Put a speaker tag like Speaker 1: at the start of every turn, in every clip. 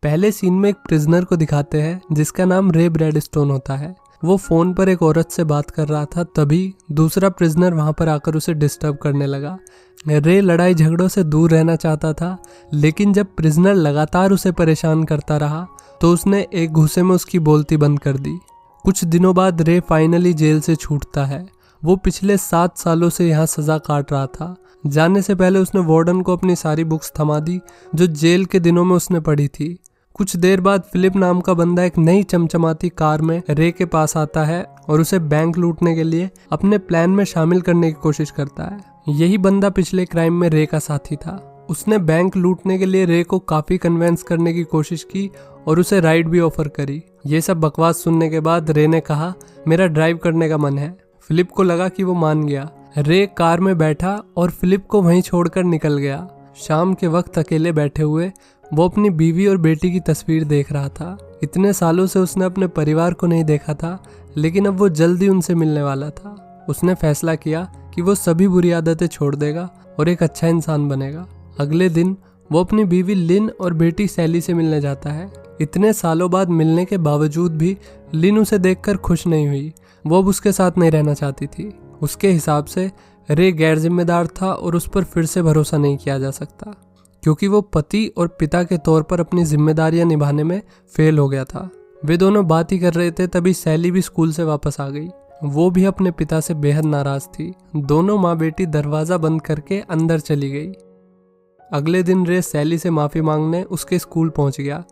Speaker 1: पहले सीन में एक प्रिजनर को दिखाते हैं जिसका नाम रे ब्रैडस्टोन होता है। वो फोन पर एक औरत से बात कर रहा था, तभी दूसरा प्रिजनर वहां पर आकर उसे डिस्टर्ब करने लगा। रे लड़ाई झगड़ों से दूर रहना चाहता था, लेकिन जब प्रिजनर लगातार उसे परेशान करता रहा तो उसने एक घूंसे में उसकी बोलती बंद कर दी। कुछ दिनों बाद रे फाइनली जेल से छूटता है। वो पिछले 7 सालों से यहाँ सजा काट रहा था। जाने से पहले उसने वार्डन को अपनी सारी बुक्स थमा दी जो जेल के दिनों में उसने पढ़ी थी। कुछ देर बाद फिलिप नाम का बंदा एक नई चमचमाती कार में रे के पास आता है और उसे बैंक लूटने के लिए अपने प्लान में शामिल करने की कोशिश करता है। यही बंदा पिछले क्राइम में रे का साथी था। उसने बैंक लूटने के लिए रे को काफी कन्वेंस करने की कोशिश की और उसे राइड भी ऑफर करी। ये सब बकवास सुनने के बाद रे ने कहा, मेरा ड्राइव करने का मन है। फिलिप को लगा कि वो मान गया। रे कार में बैठा और फिलिप को वहीं छोड़कर निकल गया। शाम के वक्त अकेले बैठे हुए वो अपनी बीवी और बेटी की तस्वीर देख रहा था। इतने सालों से उसने अपने परिवार को नहीं देखा था, लेकिन अब वो जल्दी उनसे मिलने वाला था। उसने फैसला किया कि वो सभी बुरी आदतें छोड़ देगा और एक अच्छा इंसान बनेगा। अगले दिन वो अपनी बीवी लिन और बेटी सैली से मिलने जाता है। इतने सालों बाद मिलने के बावजूद भी लिन उसे देखकर खुश नहीं हुई। वो अब उसके साथ नहीं रहना चाहती थी। उसके हिसाब से रे गैर जिम्मेदार था और उस पर फिर से भरोसा नहीं किया जा सकता, क्योंकि वो पति और पिता के तौर पर अपनी जिम्मेदारियां निभाने में फेल हो गया था। वे दोनों बात ही कर रहे थे, तभी सैली भी स्कूल से वापस आ गई। वो भी अपने पिता से बेहद नाराज थी। दोनों माँ बेटी दरवाजा बंद करके अंदर चली गई। अगले दिन रे सैली से माफी मांगने उसके स्कूल पहुंच गया,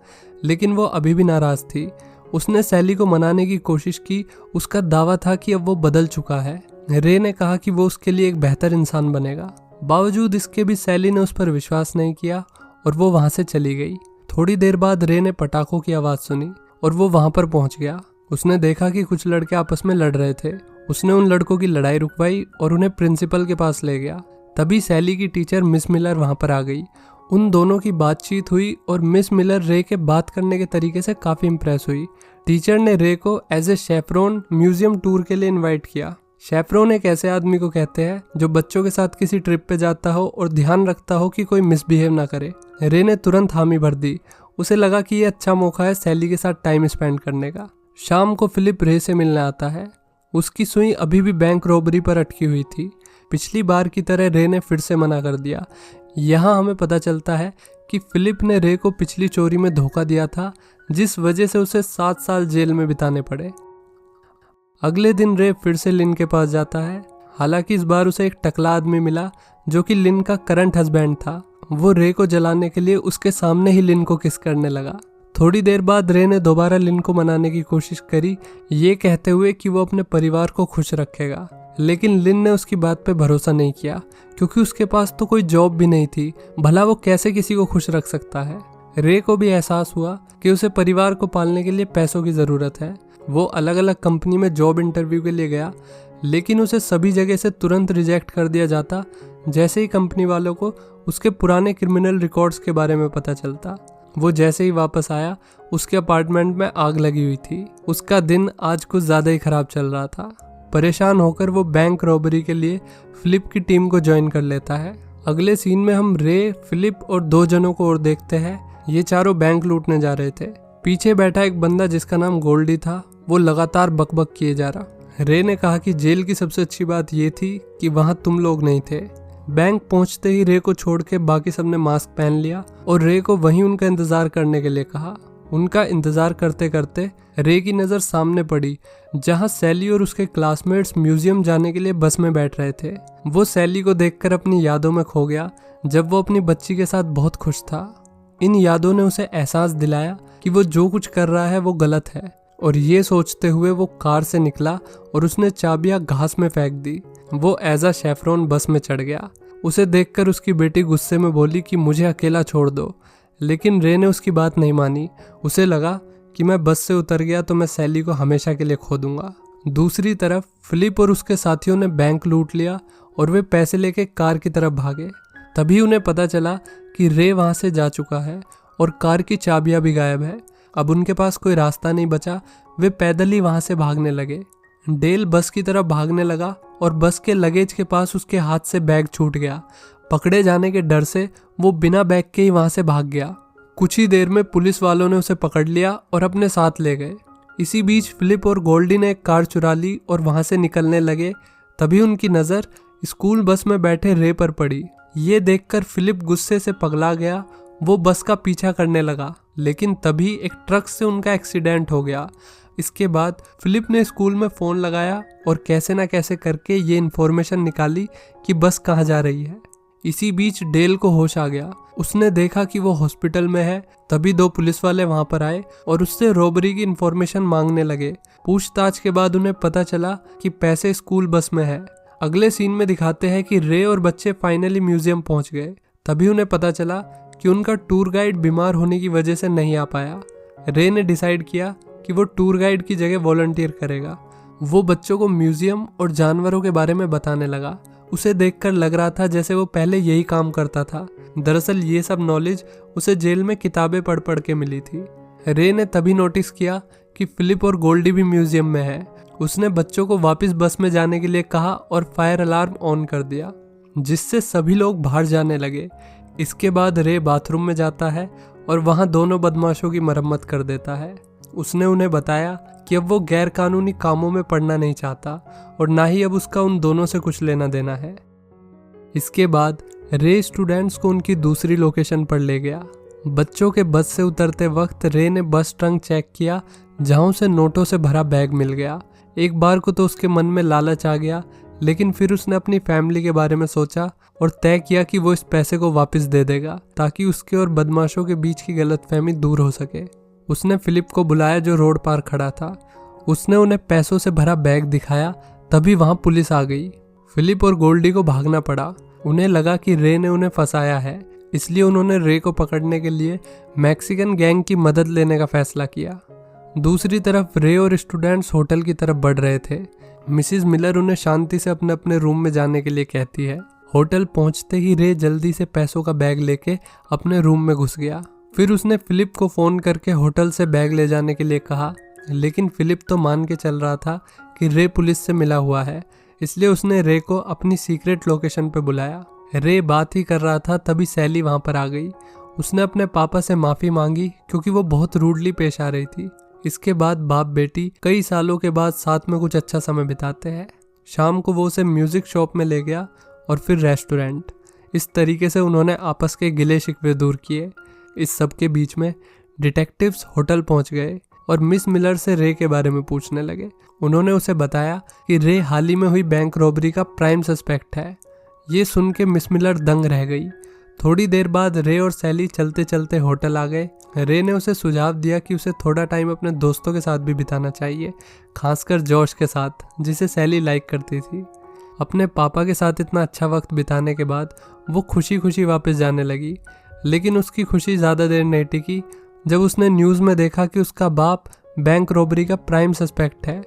Speaker 1: लेकिन वो अभी भी नाराज थी। उसने सैली को मनाने की कोशिश की। उसका दावा था कि अब वो बदल चुका है। रे ने कहा कि वो उसके लिए एक बेहतर इंसान बनेगा। बावजूद इसके भी सैली ने उस पर विश्वास नहीं किया और वो वहां से चली गई। थोड़ी देर बाद रे ने पटाखों की आवाज सुनी और वो वहां पर पहुंच गया। उसने देखा कि कुछ लड़के आपस में लड़ रहे थे। उसने उन लड़कों की लड़ाई रुकवाई और उन्हें प्रिंसिपल के पास ले गया। तभी सैली की टीचर मिस मिलर वहां पर आ गई। उन दोनों की बातचीत हुई और मिस मिलर रे के बात करने के तरीके से काफी इम्प्रेस हुई। टीचर ने रे को एज ए शेफरोन म्यूजियम टूर के लिए इनवाइट किया। शेफरोन एक ऐसे आदमी को कहते हैं जो बच्चों के साथ किसी ट्रिप पे जाता हो और ध्यान रखता हो कि कोई मिसबिहेव ना करे। रे ने तुरंत हामी भर दी। उसे लगा कि ये अच्छा मौका है सैली के साथ टाइम स्पेंड करने का। शाम को फिलिप रे से मिलने आता है। उसकी सुई अभी भी बैंक रॉबरी पर अटकी हुई थी। पिछली बार की तरह रे ने फिर से मना कर दिया। यहाँ हमें पता चलता है कि फिलिप ने रे को पिछली चोरी में धोखा दिया था, जिस वजह से उसे 7 साल जेल में बिताने पड़े। अगले दिन रे फिर से लिन के पास जाता है। हालांकि इस बार उसे एक टकला आदमी मिला जो कि लिन का करंट हस्बैंड था। वो रे को जलाने के लिए उसके सामने ही लिन को किस करने लगा। थोड़ी देर बाद रे ने दोबारा लिन को मनाने की कोशिश करी, ये कहते हुए कि वो अपने परिवार को खुश रखेगा, लेकिन लिन ने उसकी बात पे भरोसा नहीं किया, क्योंकि उसके पास तो कोई जॉब भी नहीं थी। भला वो कैसे किसी को खुश रख सकता है। रे को भी एहसास हुआ कि उसे परिवार को पालने के लिए पैसों की जरूरत है। वो अलग अलग कंपनी में जॉब इंटरव्यू के लिए गया, लेकिन उसे सभी जगह से तुरंत रिजेक्ट कर दिया जाता जैसे ही कंपनी वालों को उसके पुराने क्रिमिनल रिकॉर्ड्स के बारे में पता चलता। वो जैसे ही वापस आया, उसके अपार्टमेंट में आग लगी हुई थी। उसका दिन आज कुछ ज़्यादा ही खराब चल रहा था। परेशान होकर वो बैंक रॉबरी के लिए फिलिप की टीम को ज्वाइन कर लेता है। अगले सीन में हम रे, फिलिप और 2 जनों को और देखते हैं। ये चारों बैंक लूटने जा रहे थे। पीछे बैठा एक बंदा जिसका नाम गोल्डी था, वो लगातार बकबक किए जा रहा। रे ने कहा कि जेल की सबसे अच्छी बात ये थी कि वहां तुम लोग नहीं थे। बैंक पहुंचते ही रे को छोड़ के बाकी सबने मास्क पहन लिया और रे को वहीं उनका इंतजार करने के लिए कहा। उनका इंतजार करते करते रे की नज़र सामने पड़ी, जहां सैली और उसके क्लासमेट्स म्यूजियम जाने के लिए बस में बैठ रहे थे। वो सैली को देखकर अपनी यादों में खो गया, जब वो अपनी बच्ची के साथ बहुत खुश था। इन यादों ने उसे एहसास दिलाया कि वो जो कुछ कर रहा है वो गलत है, और ये सोचते हुए वो कार से निकला और उसने चाबियां घास में फेंक दी। वो एज अ शेफरोन बस में चढ़ गया। उसे देखकर उसकी बेटी गुस्से में बोली कि मुझे अकेला छोड़ दो, लेकिन रे ने उसकी बात नहीं मानी। उसे लगा कि मैं बस से उतर गया तो मैं सैली को हमेशा के लिए खो दूंगा। दूसरी तरफ फिलिप और उसके साथियों ने बैंक लूट लिया और वे पैसे लेके कार की तरफ भागे। तभी उन्हें पता चला कि रे वहां से जा चुका है और कार की चाबियां भी गायब है। अब उनके पास कोई रास्ता नहीं बचा। वे पैदल ही वहां से भागने लगे। डेल बस की तरफ भागने लगा और बस के लगेज के पास उसके हाथ से बैग छूट गया। पकड़े जाने के डर से वो बिना बैग के ही वहां से भाग गया। कुछ ही देर में पुलिस वालों ने उसे पकड़ लिया और अपने साथ ले गए। इसी बीच फिलिप और गोल्डी ने एक कार चुरा ली और वहां से निकलने लगे। तभी उनकी नज़र स्कूल बस में बैठे रे पर पड़ी। ये देखकर फिलिप गुस्से से पगला गया। वो बस का पीछा करने लगा, लेकिन तभी एक ट्रक से उनका एक्सीडेंट हो गया। इसके बाद फिलिप ने स्कूल में फ़ोन लगाया और कैसे ना कैसे करके ये इन्फॉर्मेशन निकाली कि बस कहाँ जा रही है। इसी बीच डेल को होश आ गया। उसने देखा कि वो हॉस्पिटल में है। तभी 2 पुलिस वाले वहां पर आए और उससे रॉबरी की इन्फॉर्मेशन मांगने लगे। पूछताछ के बाद उन्हें पता चला कि पैसे स्कूल बस में है। अगले सीन में दिखाते हैं कि रे और बच्चे फाइनली म्यूजियम पहुंच गए। तभी उन्हें पता चला कि उनका टूर गाइड बीमार होने की वजह से नहीं आ पाया। रे ने डिसाइड किया कि वो टूर गाइड की जगह वॉलंटियर करेगा। वो बच्चों को म्यूजियम और जानवरों के बारे में बताने लगा। उसे देखकर लग रहा था जैसे वो पहले यही काम करता था। दरअसल ये सब नॉलेज उसे जेल में किताबें पढ़ पढ़ के मिली थी। रे ने तभी नोटिस किया कि फिलिप और गोल्डी भी म्यूजियम में है। उसने बच्चों को वापस बस में जाने के लिए कहा और फायर अलार्म ऑन कर दिया, जिससे सभी लोग बाहर जाने लगे। इसके बाद रे बाथरूम में जाता है और वहाँ दोनों बदमाशों की मरम्मत कर देता है। उसने उन्हें बताया कि अब वो गैर कानूनी कामों में पड़ना नहीं चाहता और ना ही अब उसका उन दोनों से कुछ लेना देना है। इसके बाद रे स्टूडेंट्स को उनकी दूसरी लोकेशन पर ले गया। बच्चों के बस से उतरते वक्त रे ने बस ट्रंक चेक किया, जहां उसे नोटों से भरा बैग मिल गया। एक बार को तो उसके मन में लालच आ गया, लेकिन फिर उसने अपनी फैमिली के बारे में सोचा और तय किया कि वो इस पैसे को वापस दे देगा ताकि उसके और बदमाशों के बीच की गलतफहमी दूर हो सके। उसने फिलिप को बुलाया जो रोड पार खड़ा था। उसने उन्हें पैसों से भरा बैग दिखाया। तभी वहां पुलिस आ गई। फिलिप और गोल्डी को भागना पड़ा। उन्हें लगा कि रे ने उन्हें फंसाया है, इसलिए उन्होंने रे को पकड़ने के लिए मैक्सिकन गैंग की मदद लेने का फैसला किया। दूसरी तरफ रे और स्टूडेंट्स होटल की तरफ बढ़ रहे थे। मिसिज मिलर उन्हें शांति से अपने अपने रूम में जाने के लिए कहती है। होटल पहुंचते ही रे जल्दी से पैसों का बैग लेके अपने रूम में घुस गया। फिर उसने फिलिप को फ़ोन करके होटल से बैग ले जाने के लिए कहा, लेकिन फिलिप तो मान के चल रहा था कि रे पुलिस से मिला हुआ है, इसलिए उसने रे को अपनी सीक्रेट लोकेशन पे बुलाया। रे बात ही कर रहा था, तभी सैली वहाँ पर आ गई। उसने अपने पापा से माफ़ी मांगी क्योंकि वो बहुत रूडली पेश आ रही थी। इसके बाद बाप बेटी कई सालों के बाद साथ में कुछ अच्छा समय बिताते हैं। शाम को वो उसे म्यूज़िक शॉप में ले गया और फिर रेस्टोरेंट। इस तरीके से उन्होंने आपस के गिले शिकवे दूर किए। इस सब के बीच में डिटेक्टिव्स होटल पहुंच गए और मिस मिलर से रे के बारे में पूछने लगे। उन्होंने उसे बताया कि रे हाल ही में हुई बैंक रॉबरी का प्राइम सस्पेक्ट है। ये सुन के मिस मिलर दंग रह गई। थोड़ी देर बाद रे और सैली चलते चलते होटल आ गए। रे ने उसे सुझाव दिया कि उसे थोड़ा टाइम अपने दोस्तों के साथ भी बिताना चाहिए, खासकर जॉश के साथ, जिसे सैली लाइक करती थी। अपने पापा के साथ इतना अच्छा वक्त बिताने के बाद वो खुशी खुशी वापस जाने लगी, लेकिन उसकी खुशी ज़्यादा देर नहीं टिकी जब उसने न्यूज़ में देखा कि उसका बाप बैंक रॉबरी का प्राइम सस्पेक्ट है।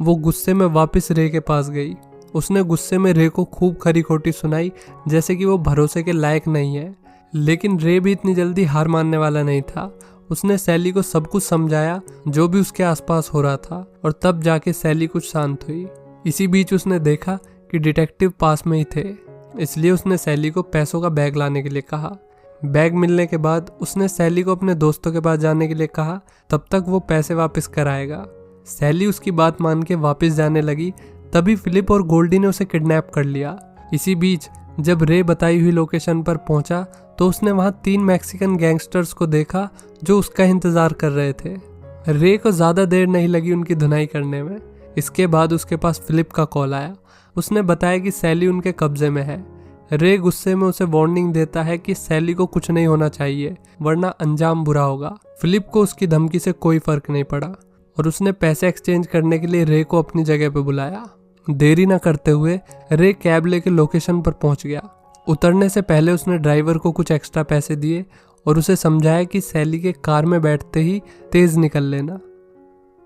Speaker 1: वो गुस्से में वापस रे के पास गई। उसने गुस्से में रे को खूब खरी खोटी सुनाई, जैसे कि वो भरोसे के लायक नहीं है। लेकिन रे भी इतनी जल्दी हार मानने वाला नहीं था। उसने सैली को सब कुछ समझाया जो भी उसके आसपास हो रहा था, और तब जाके सैली कुछ शांत हुई। इसी बीच उसने देखा कि डिटेक्टिव पास में ही थे, इसलिए उसने सैली को पैसों का बैग लाने के लिए कहा। बैग मिलने के बाद उसने सैली को अपने दोस्तों के पास जाने के लिए कहा, तब तक वो पैसे वापस कराएगा। सैली उसकी बात मान के वापस जाने लगी। तभी फिलिप और गोल्डी ने उसे किडनैप कर लिया। इसी बीच जब रे बताई हुई लोकेशन पर पहुंचा तो उसने वहां 3 मैक्सिकन गैंगस्टर्स को देखा जो उसका इंतजार कर रहे थे। रे को ज़्यादा देर नहीं लगी उनकी धुनाई करने में। इसके बाद उसके पास फिलिप का कॉल आया। उसने बताया कि सैली उनके कब्जे में है। रे गुस्से में उसे वार्निंग देता है कि सैली को कुछ नहीं होना चाहिए, वरना अंजाम बुरा होगा। फिलिप को उसकी धमकी से कोई फर्क नहीं पड़ा और उसने पैसे एक्सचेंज करने के लिए रे को अपनी जगह पर बुलाया। देरी न करते हुए रे कैब लेके लोकेशन पर पहुंच गया। उतरने से पहले उसने ड्राइवर को कुछ एक्स्ट्रा पैसे दिए और उसे समझाया कि सैली के कार में बैठते ही तेज निकल लेना।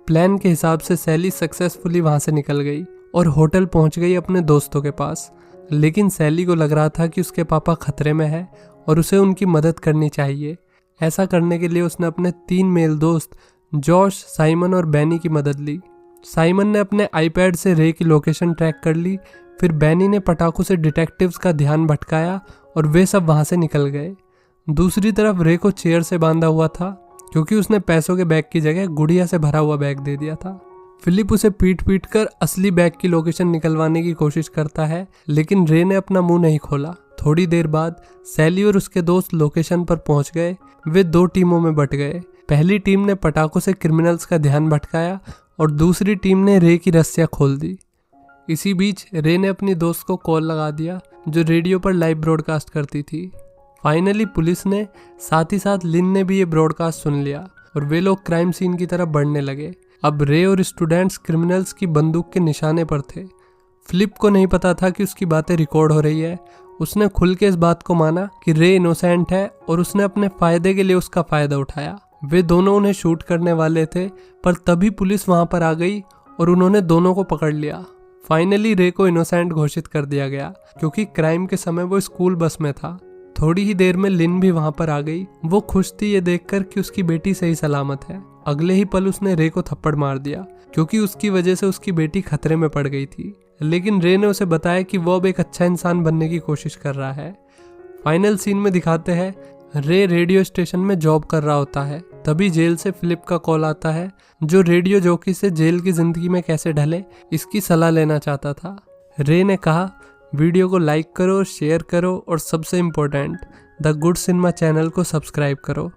Speaker 1: प्लान के हिसाब से सैली सक्सेसफुली वहां से निकल गई और होटल पहुंच गई अपने दोस्तों के पास। लेकिन सैली को लग रहा था कि उसके पापा खतरे में है और उसे उनकी मदद करनी चाहिए। ऐसा करने के लिए उसने अपने 3 मेल दोस्त जॉश, साइमन और बैनी की मदद ली। साइमन ने अपने आईपैड से रे की लोकेशन ट्रैक कर ली। फिर बैनी ने पटाखों से डिटेक्टिव्स का ध्यान भटकाया और वे सब वहां से निकल गए। दूसरी तरफ रे को चेयर से बांधा हुआ था क्योंकि उसने पैसों के बैग की जगह गुड़िया से भरा हुआ बैग दे दिया था। फिलिप उसे पीट पीट कर असली बैग की लोकेशन निकलवाने की कोशिश करता है, लेकिन रे ने अपना मुंह नहीं खोला। थोड़ी देर बाद सैली और उसके दोस्त लोकेशन पर पहुंच गए। वे 2 टीमों में बट गए। पहली टीम ने पटाखों से क्रिमिनल्स का ध्यान भटकाया और दूसरी टीम ने रे की रस्सियां खोल दी। इसी बीच रे ने अपनी दोस्त को कॉल लगा दिया जो रेडियो पर लाइव ब्रॉडकास्ट करती थी। फाइनली पुलिस ने, साथ ही साथ लिन ने भी ये ब्रॉडकास्ट सुन लिया और वे लोग क्राइम सीन की तरफ बढ़ने लगे। अब रे और स्टूडेंट्स क्रिमिनल्स की बंदूक के निशाने पर थे। फिलिप को नहीं पता था कि उसकी बातें रिकॉर्ड हो रही है। उसने खुल के इस बात को माना कि रे इनोसेंट है और उसने अपने फायदे के लिए उसका फायदा उठाया। वे दोनों उन्हें शूट करने वाले थे, पर तभी पुलिस वहां पर आ गई और उन्होंने दोनों को पकड़ लिया। फाइनली रे को इनोसेंट घोषित कर दिया गया क्योंकि क्राइम के समय वो स्कूल बस में था। थोड़ी ही देर में लिन भी वहां पर आ गई। वो खुश थी ये देखकर कि उसकी बेटी सही सलामत है। अगले ही पल उसने रे को थप्पड़ मार दिया क्योंकि उसकी वजह से उसकी बेटी खतरे में पड़ गई थी। लेकिन रे ने उसे बताया कि वो अब एक अच्छा इंसान बनने की कोशिश कर रहा है। फाइनल सीन में दिखाते हैं रे रेडियो स्टेशन में जॉब कर रहा होता है। तभी जेल से फिलिप का कॉल आता है जो रेडियो जॉकी से जेल की जिंदगी में कैसे ढले इसकी सलाह लेना चाहता था। रे ने कहा, वीडियो को लाइक करो, शेयर करो और सबसे important the good cinema channel को सब्सक्राइब करो।